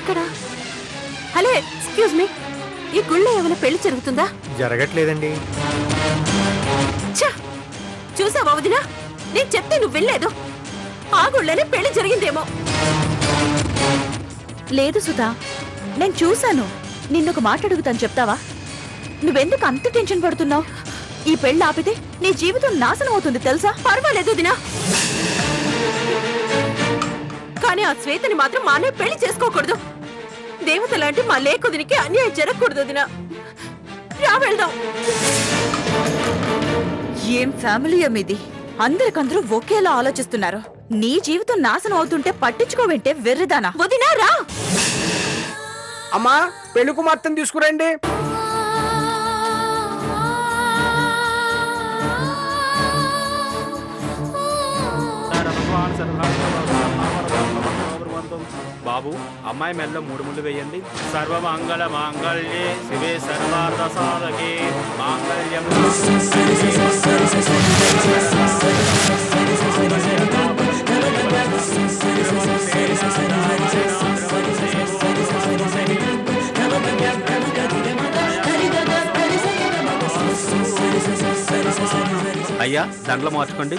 ఎక్కడ? Hello, excuse me, ఈ గుళ్ళో ఏమైనా పెళ్లి జరుగుతుందా? జరగట్లేదండి. చూసావా వదినా, నేను చెప్తే నువ్వు వెళ్ళలేదు. ఆ గుళ్ళోనే పెళ్లి జరిగిందేమో. లేదు సుధా, నేను చూశాను. నిన్నొక మాట అడుగుతాను, చెప్తావా? నువ్వెందుకు అంత టెన్షన్ పడుతున్నావు? ఈ పెళ్లి ఆపితే నీ జీవితం నాశనం అవుతుంది తెలుసా? పర్వాలేదు వదినా, కానీ ఆ శ్వేతని మాత్రం మానే పెళ్లి చేసుకోకూడదు. దేవత లాంటి మా లేకుదినికి అన్యాయం జరగకూడదు వదినా. రా వెళ్దాం. ఏం ఫ్యామిలీ మీది? అందరికందరూ ఒకేలా ఆలోచిస్తున్నారు. నీ జీవితం నాశనం అవుతుంటే పట్టించుకోవంటే వెర్రిదానా? వదినా రా. అమ్మా, పెళ్లి కుమార్తెను తీసుకురండి. బాబు, అమ్మాయి మెల్లో 3 ముళ్ళు వేయండి. సర్వమంగళ మాంగళ్యే శివే సర్వార్థ సాధకే మాంగళ్యం. అయ్యా, దండలు మార్చుకోండి.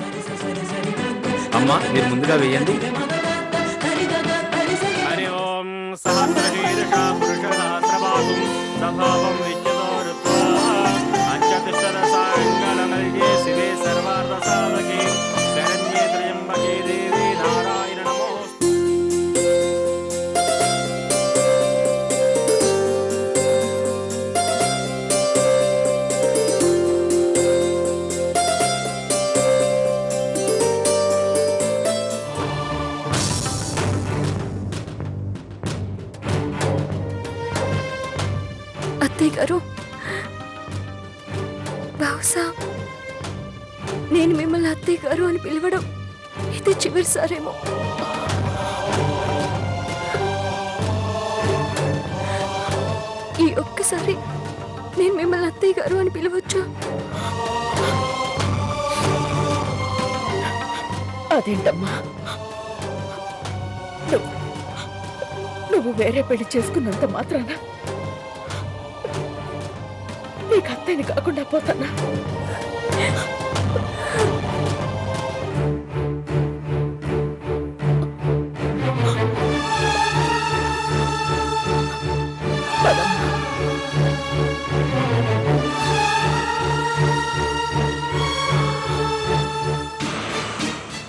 అమ్మ, మీరు ముందుగా వేయండి. హరి ఓం సహస్రశీర్షా పురుష సహస్రబాహుం సభావం విద్యుదోరుత్వా అంచతుష్టరసాంగళమల్యే శివే సర్వార్థ సాధకే శరణ్యే త్రయంబకే దేవి నారాయణ నమోస్తు. అత్తయ్య గారు, బహుశా నేను మిమ్మల్ని అత్తయ్య గారు అని పిలవడం ఇది చివరిసారేమో. ఈ ఒక్కసారి నేను మిమ్మల్ని అత్తయ్య గారు అని పిలవచ్చా? అదేంటమ్మా, నువ్వు వేరే పెళ్లి చేసుకున్నంత మాత్రాన నీకు అత్తయ్యని కాకుండా పోతానా?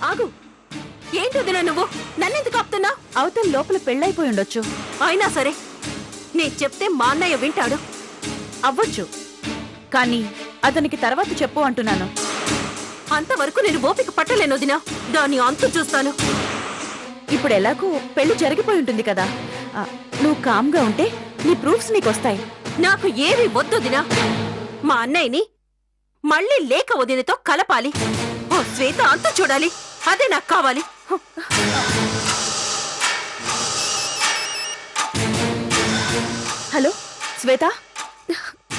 ఆగు, ఏంటి వదినా నువ్వు నన్నెందుకు ఆపుతున్నావు? అవతల లోపల పెళ్ళైపోయి ఉండొచ్చు. అయినా సరే నేను చెప్తే మా అన్నయ్య వింటాడు. అవ్వచ్చు, కానీ అతనికి తర్వాత చెప్పు అంటున్నాను. అంతవరకు నేను ఓపిక పట్టలేను వదినా. దాన్ని అంతు చూస్తాను. ఇప్పుడు ఎలాగో పెళ్లి జరిగిపోయి ఉంటుంది కదా, నువ్వు కామ్గా ఉంటే నీ ప్రూఫ్స్ నీకొస్తాయి. నాకు ఏవి వద్దొదినా. మా అన్నయ్యని మళ్ళీ లేక వదినతో కలపాలి. ఓ శ్వేత అంతు చూడాలి. అదే నాకు కావాలి. Hello Shweta.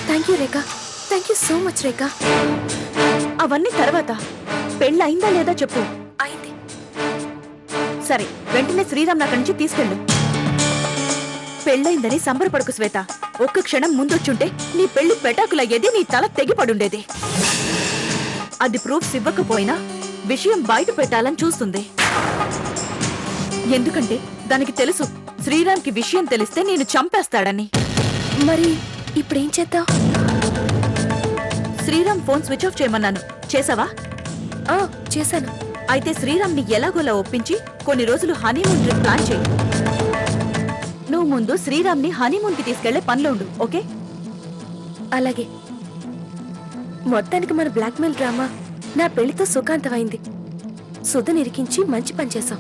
Thank you Rekha, thank you so much Rekha. అవన్నీ తర్వాత, పెళ్ళి అయిందా లేదా చెప్పు. అయింది. సరే, వెంటనే శ్రీరామ్ నాక నుంచి తీసుకెళ్ళు. పెళ్ళయిందని సంబరపడకు శ్వేత. ఒక్క క్షణం ముందొచ్చుంటే నీ పెళ్లి పెటాకులయ్యేది, నీ తల తెగిపడుండేది. అది ప్రూఫ్స్ ఇవ్వకపోయినా విషయం బయట పెట్టాలని చూస్తుంది. ఎందుకంటే దానికి తెలుసు శ్రీరామ్కి విషయం తెలిస్తే నేను చంపేస్తాడని. మరి ఇప్పుడేం చేద్దాం? శ్రీరామ్ ఫోన్ స్విచ్ ఆఫ్ చేయమన్నాను. చేసావా? చేశాను. అయితే శ్రీరామ్ని ఎలాగోలా ఒప్పించి కొన్ని రోజులు హనీమూన్ ట్రిప్ ప్లాన్ చేయి. నువ్వు ముందు శ్రీరామ్ని హనీమూన్ కి తీసుకెళ్లే పనిలో ఉండు, ఓకే? అలాగే. మొత్తానికి మన బ్లాక్మెయిల్ డ్రామా నా పెళ్లితో సుఖాంతమైంది. సుధ నిరికించి మంచి పని చేశాం.